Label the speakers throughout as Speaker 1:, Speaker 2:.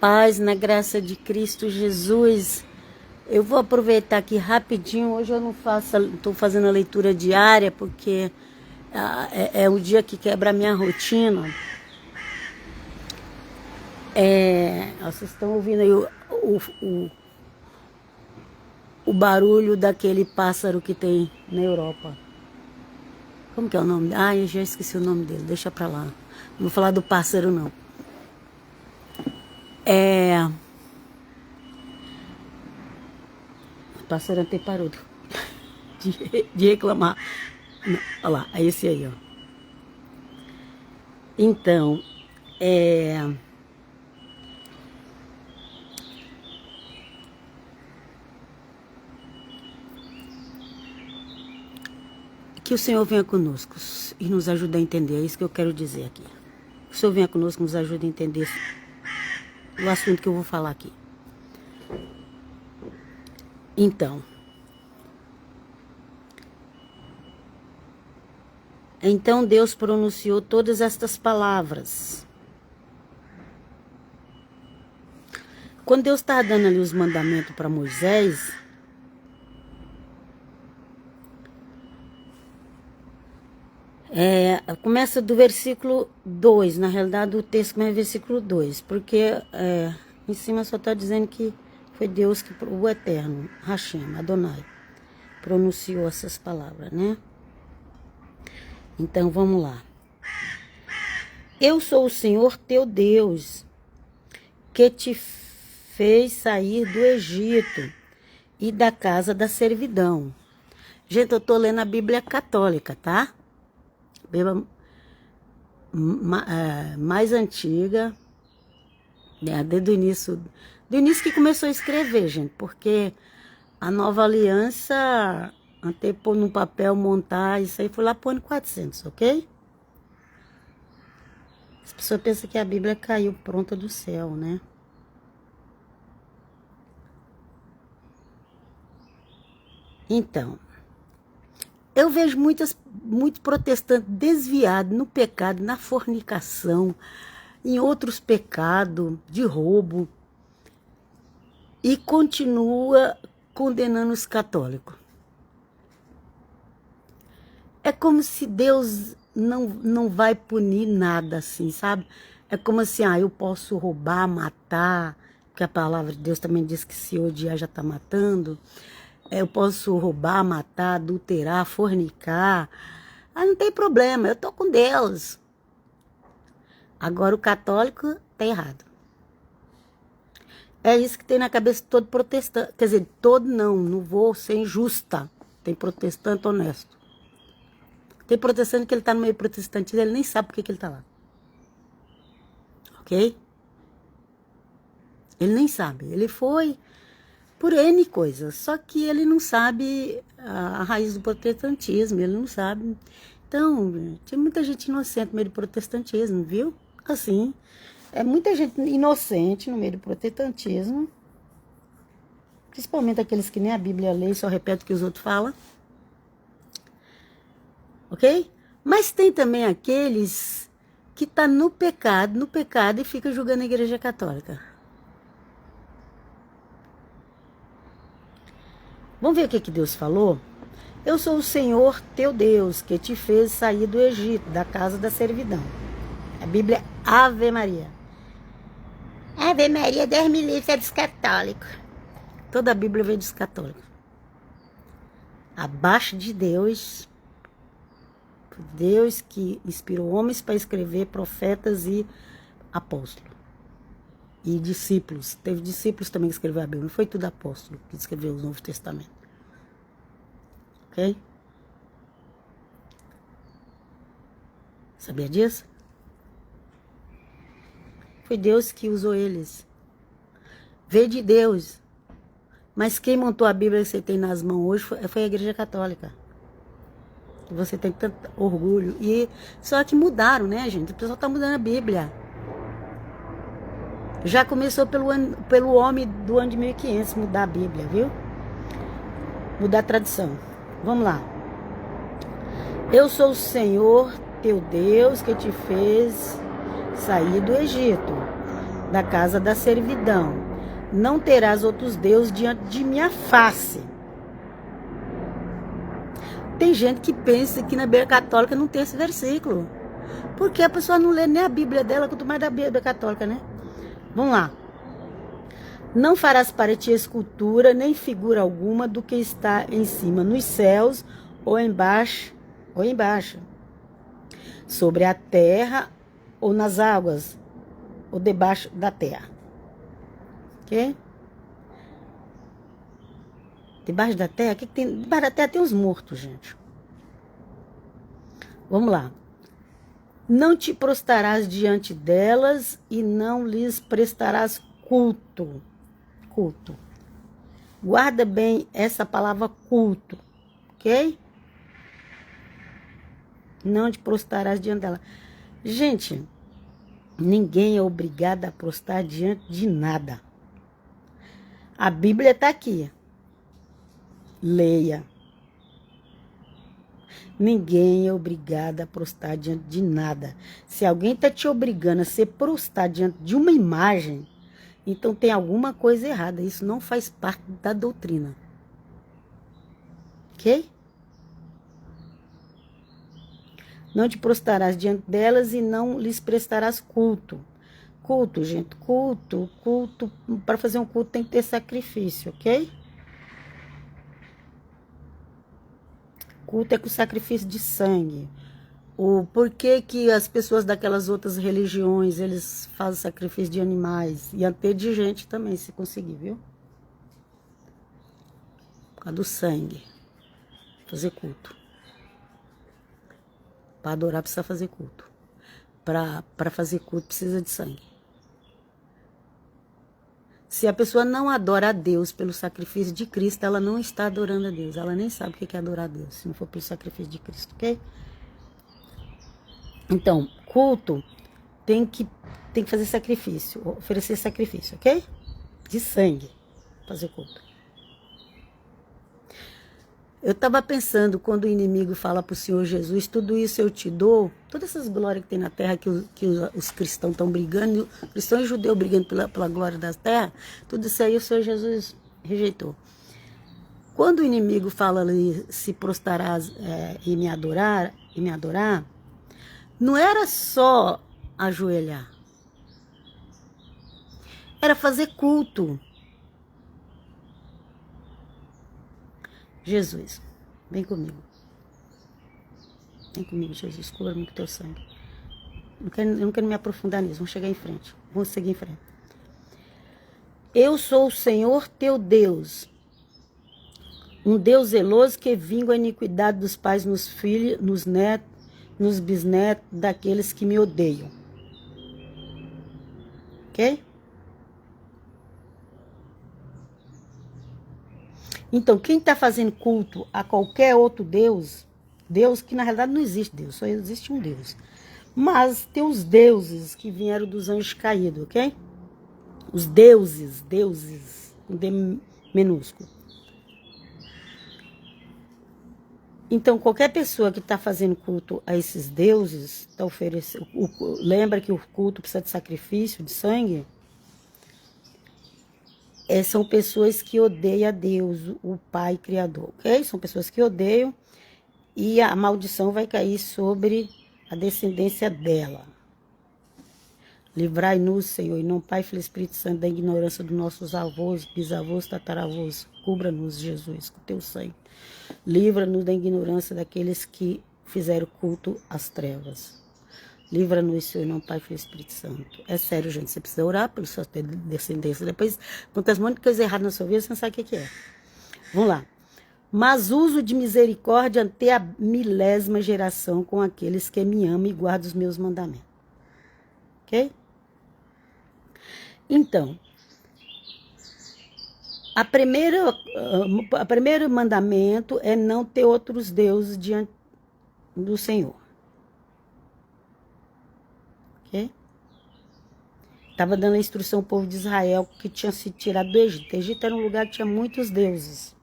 Speaker 1: paz, na graça de Cristo Jesus. Eu vou aproveitar aqui rapidinho. Hoje eu não estou fazendo a leitura diária porque é o dia que quebra a minha rotina. Vocês estão ouvindo aí o barulho daquele pássaro que tem na Europa. Como que é o nome? Eu já esqueci o nome dele, deixa pra lá. Não vou falar do pássaro, não. O pássaro até parou de reclamar. Não, olha lá, é esse aí, ó. Então, que o Senhor venha conosco e nos ajude a entender, é isso que eu quero dizer aqui. Que o Senhor venha conosco e nos ajude a entender o assunto que eu vou falar aqui. Então Deus pronunciou todas estas palavras. Quando Deus estava dando ali os mandamentos para Moisés, começa do versículo 2, na realidade o texto começa do versículo 2, porque em cima só está dizendo que foi Deus, o Eterno, Hashem, Adonai, pronunciou essas palavras, né? Então vamos lá. Eu sou o Senhor teu Deus, que te fez sair do Egito e da casa da servidão. Gente, eu tô lendo a Bíblia católica, tá? Bíblia mais antiga, desde o início, do início que começou a escrever, gente, porque a Nova Aliança, até pôr no papel, montar, isso aí foi lá pro ano 400, ok? As pessoas pensam que a Bíblia caiu pronta do céu, né? Então, eu vejo muitos protestantes desviados no pecado, na fornicação, em outros pecados, de roubo, e continua condenando os católicos. É como se Deus não vai punir nada assim, sabe? É como assim, eu posso roubar, matar, porque a palavra de Deus também diz que se odiar já está matando. Eu posso roubar, matar, adulterar, fornicar. Não tem problema, eu tô com Deus. Agora o católico tá errado. É isso que tem na cabeça de todo protestante. Quer dizer, todo não vou ser injusta. Tem protestante honesto. Tem protestante que ele tá no meio protestante, ele nem sabe por que ele tá lá. Ok? Ele nem sabe. Ele foi por N coisas, só que ele não sabe a raiz do protestantismo, ele não sabe. Então, tinha muita gente inocente no meio do protestantismo, viu? Assim, muita gente inocente no meio do protestantismo, principalmente aqueles que nem a Bíblia lê e só repete o que os outros falam. Ok? Mas tem também aqueles que estão no pecado e fica julgando a Igreja Católica. Vamos ver o que Deus falou? Eu sou o Senhor teu Deus, que te fez sair do Egito, da casa da servidão. A Bíblia é Ave Maria. Ave Maria, Deus me livre, é dos católicos. Toda a Bíblia veio dos católicos. Abaixo de Deus, Deus que inspirou homens para escrever, profetas e apóstolos. E discípulos. Teve discípulos também que escreveram a Bíblia. Não foi tudo apóstolo que escreveu o Novo Testamento. Ok? Sabia disso? Foi Deus que usou eles. Veio de Deus. Mas quem montou a Bíblia que você tem nas mãos hoje foi a Igreja Católica. Você tem tanto orgulho. Só que mudaram, né, gente? O pessoal está mudando a Bíblia. Já começou pelo homem do ano de 1500 mudar a Bíblia, viu? Mudar a tradição. Vamos lá. Eu sou o Senhor teu Deus que te fez sair do Egito, da casa da servidão. Não terás outros deuses diante de minha face. Tem gente que pensa que na Bíblia Católica não tem esse versículo. Porque a pessoa não lê nem a Bíblia dela, quanto mais da Bíblia Católica, né? Vamos lá. Não farás para ti escultura, nem figura alguma do que está em cima, nos céus, ou embaixo, sobre a terra, ou nas águas, ou debaixo da terra. Ok? Debaixo da terra? O que tem? Debaixo da terra tem os mortos, gente. Vamos lá. Não te prostrarás diante delas e não lhes prestarás culto. Culto. Guarda bem essa palavra culto, ok? Não te prostrarás diante dela. Gente, ninguém é obrigado a prostrar diante de nada. A Bíblia está aqui. Leia. Ninguém é obrigado a prostrar diante de nada. Se alguém está te obrigando a se prostrar diante de uma imagem, então tem alguma coisa errada. Isso não faz parte da doutrina. Ok? Não te prostrarás diante delas e não lhes prestarás culto. Culto, gente, culto. Para fazer um culto tem que ter sacrifício, ok? Culto é com sacrifício de sangue. O porquê que as pessoas daquelas outras religiões, eles fazem sacrifício de animais. E até de gente também, se conseguir, viu? Por causa do sangue. Fazer culto. Para adorar precisa fazer culto. Para fazer culto precisa de sangue. Se a pessoa não adora a Deus pelo sacrifício de Cristo, ela não está adorando a Deus. Ela nem sabe o que é adorar a Deus, se não for pelo sacrifício de Cristo, ok? Então, culto tem que fazer sacrifício, oferecer sacrifício, ok? De sangue, fazer culto. Eu estava pensando, quando o inimigo fala para o Senhor Jesus, tudo isso eu te dou, todas essas glórias que tem na terra, que os cristãos estão brigando, cristãos e judeus brigando pela glória da terra, tudo isso aí o Senhor Jesus rejeitou. Quando o inimigo fala ali, se prostrarás e me adorar, não era só ajoelhar, era fazer culto. Jesus, vem comigo. Vem comigo, Jesus, cubra-me com teu sangue. Eu não quero me aprofundar nisso, vamos chegar em frente. Vamos seguir em frente. Eu sou o Senhor teu Deus, um Deus zeloso que vinga a iniquidade dos pais nos filhos, nos netos, nos bisnetos daqueles que me odeiam. Ok? Então, quem está fazendo culto a qualquer outro Deus, Deus que na realidade não existe Deus, só existe um Deus. Mas tem os deuses que vieram dos anjos caídos, ok? Os deuses, com D minúsculo. Então, qualquer pessoa que está fazendo culto a esses deuses, tá oferecendo, lembra que o culto precisa de sacrifício, de sangue? São pessoas que odeiam a Deus, o Pai Criador, ok? São pessoas que odeiam e a maldição vai cair sobre a descendência dela. Livrai-nos, Senhor, e não Pai, Filho e Espírito Santo, da ignorância dos nossos avós, bisavós, tataravós. Cubra-nos, Jesus, com teu sangue. Livra-nos da ignorância daqueles que fizeram culto às trevas. Livra-nos, Senhor, não Pai, Filho e Espírito Santo. É sério, gente, você precisa orar pela sua descendência. Depois, acontece um monte de coisa errada na sua vida, você não sabe o que é. Vamos lá. Mas uso de misericórdia até a 1000ª geração com aqueles que me amam e guardam os meus mandamentos. Ok? Então, o primeiro mandamento é não ter outros deuses diante do Senhor. Ok? Estava dando a instrução ao povo de Israel que tinha se tirado do Egito. O Egito era um lugar que tinha muitos deuses.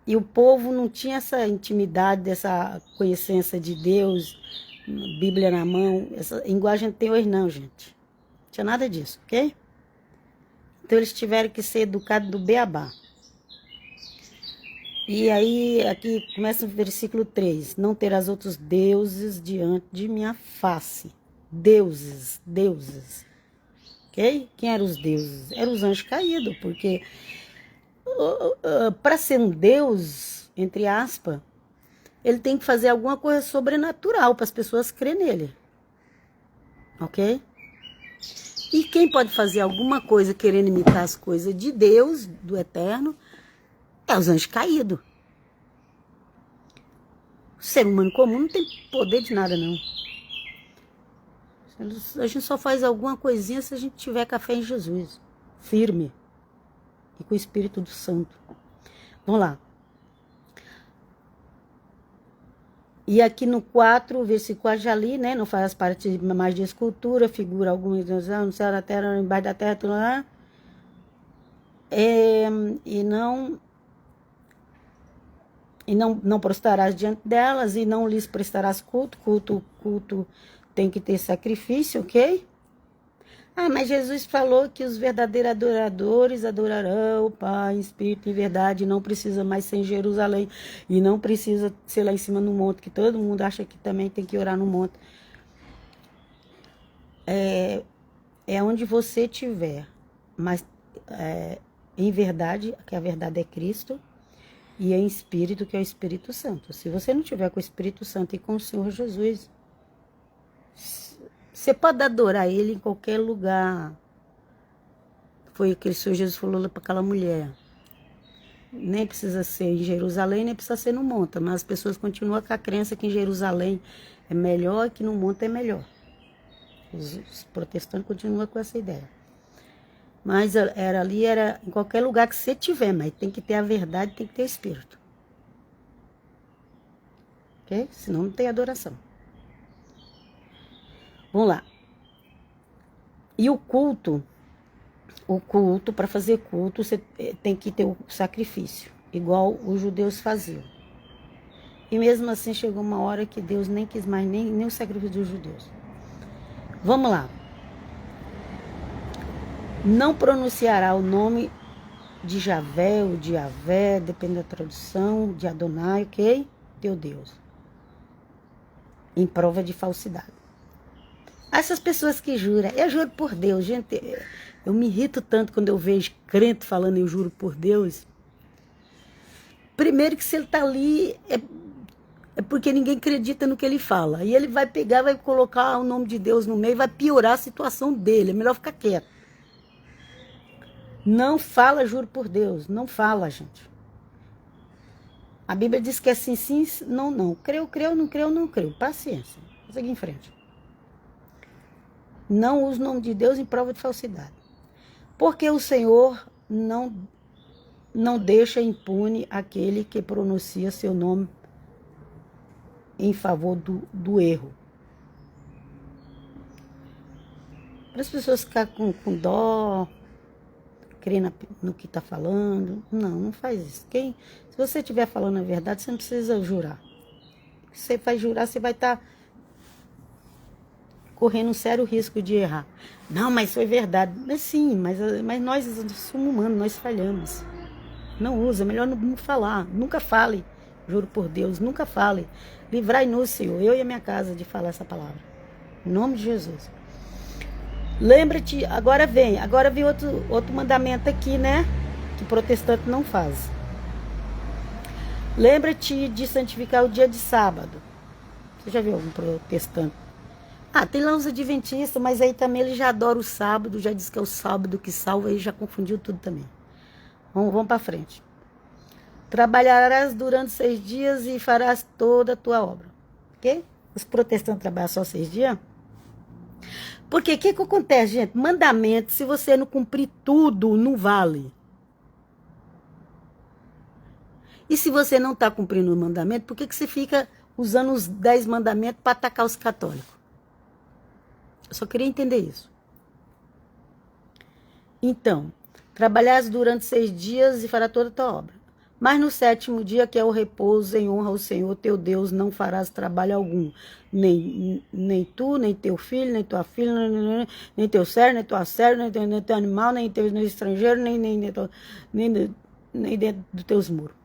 Speaker 1: E o povo não tinha essa intimidade, essa conhecência de Deus, Bíblia na mão. Essa linguagem não tem hoje não, gente. tinha nada disso, ok? Então eles tiveram que ser educados do beabá. E aí, aqui começa o versículo 3. Não terás outros deuses diante de minha face. Deuses, deuses. Ok? Quem eram os deuses? Eram os anjos caídos, porque para ser um deus, entre aspas, ele tem que fazer alguma coisa sobrenatural para as pessoas crerem nele. Ok? E quem pode fazer alguma coisa querendo imitar as coisas de Deus, do eterno, é os anjos caídos. O ser humano comum não tem poder de nada, não. A gente só faz alguma coisinha se a gente tiver café em Jesus. Firme. E com o Espírito do Santo. Vamos lá. E aqui no 4, versículo 4 já li, né? Não faz parte mais de escultura, figura alguma no céu, na terra, embaixo da terra, tudo lá. E não prostrarás diante delas, e não lhes prestarás culto. Culto tem que ter sacrifício, ok? Ah, mas Jesus falou que os verdadeiros adoradores adorarão o Pai em espírito e em verdade, não precisa mais ser em Jerusalém, e não precisa ser lá em cima no monte, que todo mundo acha que também tem que orar no monte. É onde você estiver, mas em verdade, que a verdade é Cristo, e em espírito, que é o Espírito Santo. Se você não tiver com o Espírito Santo e com o Senhor Jesus, você pode adorar Ele em qualquer lugar. Foi o que o Senhor Jesus falou para aquela mulher. Nem precisa ser em Jerusalém, nem precisa ser no monte. Mas as pessoas continuam com a crença que em Jerusalém é melhor e que no monte é melhor. Os protestantes continuam com essa ideia. Mas era em qualquer lugar que você tiver, mas tem que ter a verdade, tem que ter o Espírito. Ok? Senão não tem adoração. Vamos lá. E o culto, para fazer culto, você tem que ter o sacrifício, igual os judeus faziam. E mesmo assim chegou uma hora que Deus nem quis mais nem o sacrifício dos judeus. Vamos lá. Não pronunciará o nome de Javé ou de Yahvé, depende da tradução, de Adonai, ok? Teu Deus. Em prova de falsidade. Essas pessoas que juram, eu juro por Deus, gente, eu me irrito tanto quando eu vejo crente falando eu juro por Deus. Primeiro que se ele está ali, é porque ninguém acredita no que ele fala. E ele vai pegar, vai colocar o nome de Deus no meio e vai piorar a situação dele. É melhor ficar quieto. Não fala, juro por Deus. Não fala, gente. A Bíblia diz que é sim, sim, não, não. Creu, não creu, não creu. Paciência. Vamos seguir em frente. Não use o nome de Deus em prova de falsidade. Porque o Senhor não deixa impune aquele que pronuncia seu nome em favor do erro. Para as pessoas ficarem com dó, crendo no que está falando. Não faz isso. Se você estiver falando a verdade, você não precisa jurar. Se você vai jurar, você vai estar correndo um sério risco de errar. Não, mas foi verdade. Mas sim, mas nós somos humanos, nós falhamos. Não usa, melhor não falar. Nunca fale, juro por Deus, nunca fale. Livrai-nos, Senhor, eu e a minha casa, de falar essa palavra. Em nome de Jesus. Lembra-te, agora vem outro mandamento aqui, né? Que protestante não faz. Lembra-te de santificar o dia de sábado. Você já viu algum protestante? Tem lá os adventistas, mas aí também ele já adora o sábado, já diz que é o sábado que salva, e já confundiu tudo também. Vamos para frente. Trabalharás durante 6 dias e farás toda a tua obra. Ok? Os protestantes trabalham só 6 dias? Porque o que acontece, gente? Mandamento, se você não cumprir tudo, não vale. E se você não está cumprindo o mandamento, por que você fica usando os 10 mandamentos para atacar os católicos? Eu só queria entender isso. Então, trabalharás durante 6 dias e fará toda a tua obra. Mas no sétimo dia, que é o repouso, em honra ao Senhor teu Deus, não farás trabalho algum. Nem tu, nem teu filho, nem tua filha, nem teu servo, nem tua serva, nem teu animal, nem teu estrangeiro, nem dentro dos teus muros.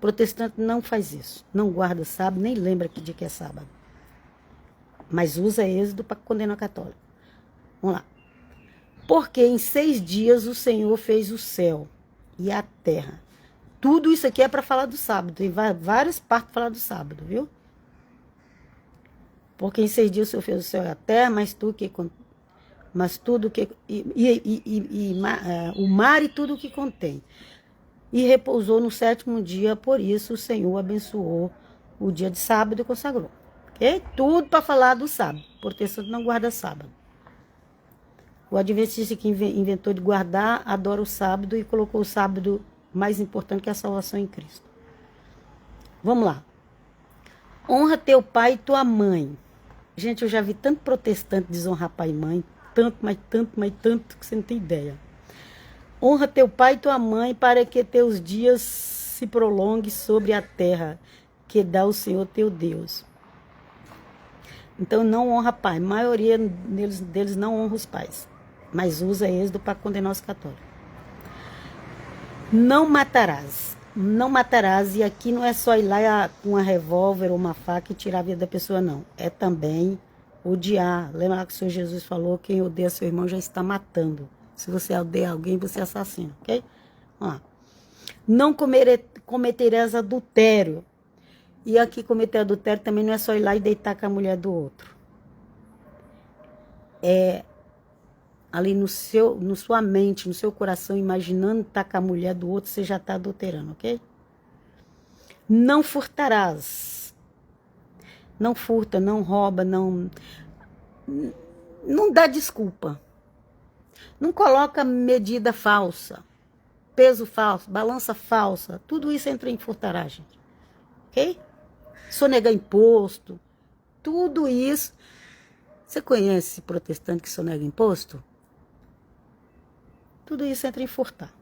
Speaker 1: Protestante não faz isso. Não guarda sábado, nem lembra que dia que é sábado. Mas usa Êxodo para condenar a católica. Vamos lá. Porque em 6 dias o Senhor fez o céu e a terra. Tudo isso aqui é para falar do sábado. Tem várias partes para falar do sábado, viu? Porque em 6 dias o Senhor fez o céu e a terra, o mar e tudo o que contém. E repousou no sétimo dia, por isso o Senhor abençoou o dia de sábado e consagrou. Ok? Tudo para falar do sábado. O protestante não guarda sábado. O adventista que inventou de guardar, adora o sábado e colocou o sábado mais importante que a salvação em Cristo. Vamos lá. Honra teu pai e tua mãe. Gente, eu já vi tanto protestante desonrar pai e mãe, tanto, mas tanto, que você não tem ideia. Honra teu pai e tua mãe para que teus dias se prolonguem sobre a terra que dá o Senhor teu Deus. Então não honra pai. A maioria deles não honra os pais. Mas usa Êxodo para condenar os católicos. Não matarás. Não matarás. E aqui não é só ir lá com uma revólver ou uma faca e tirar a vida da pessoa, não. É também odiar. Lembra lá que o Senhor Jesus falou: quem odeia seu irmão já está matando. Se você odeia alguém, você é assassino, ok? Vamos lá. Não cometerás adultério. E aqui cometer adultério também não é só ir lá e deitar com a mulher do outro. É ali no sua mente, no seu coração, imaginando estar com a mulher do outro, você já está adulterando, ok? Não furtarás. Não furta, não rouba, não dá desculpa. Não coloca medida falsa, peso falso, balança falsa. Tudo isso entra em furtará, gente. Ok? Sonegar imposto. Tudo isso. Você conhece protestante que sonega imposto? Tudo isso entra em furtar.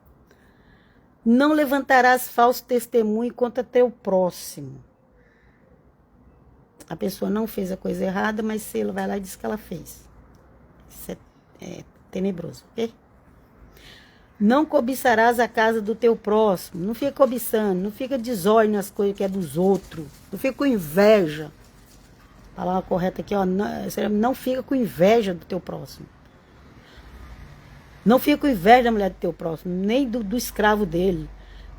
Speaker 1: Não levantarás falso testemunho contra teu próximo. A pessoa não fez a coisa errada, mas se ele vai lá e diz que ela fez. Isso é tenebroso, ok? Não cobiçarás a casa do teu próximo. Não fica cobiçando, não fica de zóio nas coisas que é dos outros. Não fica com inveja. A palavra correta aqui, ó, não fica com inveja do teu próximo. Não fica com inveja da mulher do teu próximo, nem do escravo dele.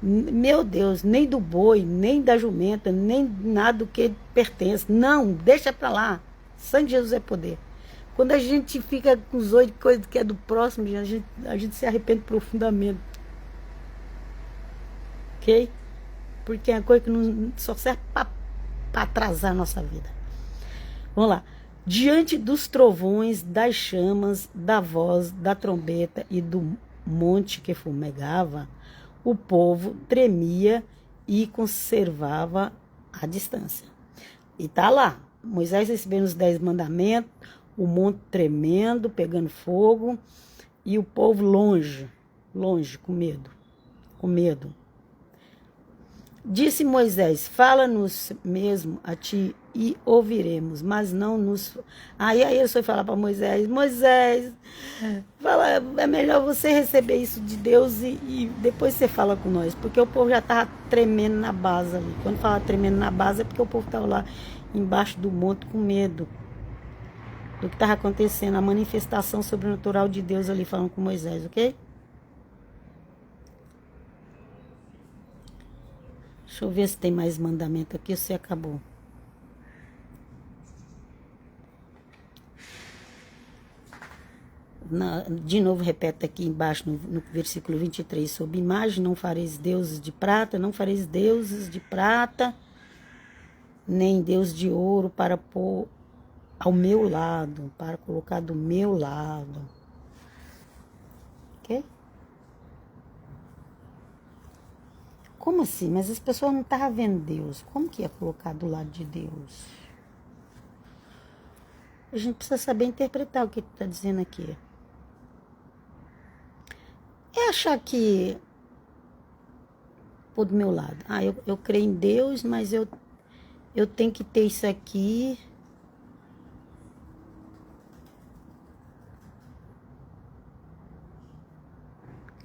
Speaker 1: Meu Deus, nem do boi, nem da jumenta, nem nada do que pertence. Não, deixa pra lá. Sangue de Jesus é poder. Quando a gente fica com os olhos de coisa que é do próximo, a gente se arrepende profundamente. Ok? Porque é uma coisa que não só serve para atrasar a nossa vida. Vamos lá. Diante dos trovões, das chamas, da voz, da trombeta e do monte que fumegava, o povo tremia e conservava a distância. E tá lá, Moisés recebendo os 10 mandamentos, o monte tremendo, pegando fogo, e o povo longe, com medo. Disse Moisés: fala-nos mesmo a ti e ouviremos, mas não nos... Aí ele foi falar para Moisés: fala, é melhor você receber isso de Deus e depois você fala com nós, porque o povo já estava tremendo na base ali. Quando fala tremendo na base é porque o povo estava lá embaixo do monte com medo do que estava acontecendo, a manifestação sobrenatural de Deus ali falando com Moisés, ok? Deixa eu ver se tem mais mandamento aqui, se acabou. De novo, repete aqui embaixo no versículo 23. Sob imagem não fareis deuses de prata, nem Deus de ouro para pôr ao meu lado, para colocar do meu lado. Ok? Como assim? Mas as pessoas não estavam vendo Deus. Como que ia colocar do lado de Deus? A gente precisa saber interpretar o que está dizendo aqui. achar que pôr do meu lado. Ah, eu creio em Deus, mas eu tenho que ter isso aqui.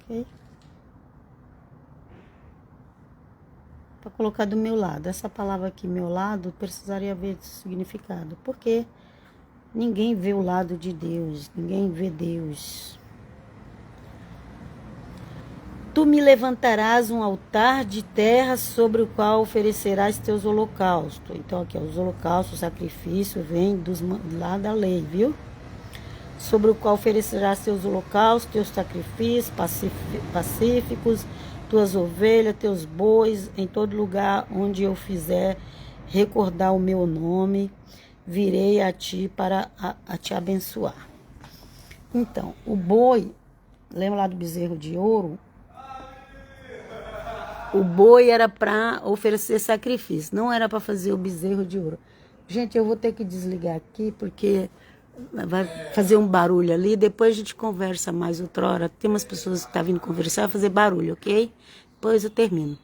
Speaker 1: Ok? Para colocar do meu lado. Essa palavra aqui, meu lado, precisaria ver significado. Porque ninguém vê o lado de Deus. Ninguém vê Deus. Tu me levantarás um altar de terra sobre o qual oferecerás teus holocaustos. Então aqui, ó, os holocaustos, o sacrifício, vem lá da lei, viu? Sobre o qual oferecerás teus holocaustos, teus sacrifícios pacíficos, tuas ovelhas, teus bois, em todo lugar onde eu fizer recordar o meu nome, virei a ti para a te abençoar. Então, o boi, lembra lá do bezerro de ouro? O boi era para oferecer sacrifício, não era para fazer o bezerro de ouro. Gente, eu vou ter que desligar aqui, porque vai fazer um barulho ali, depois a gente conversa mais outra hora. Tem umas pessoas que estão vindo conversar, fazer barulho, ok? Depois eu termino.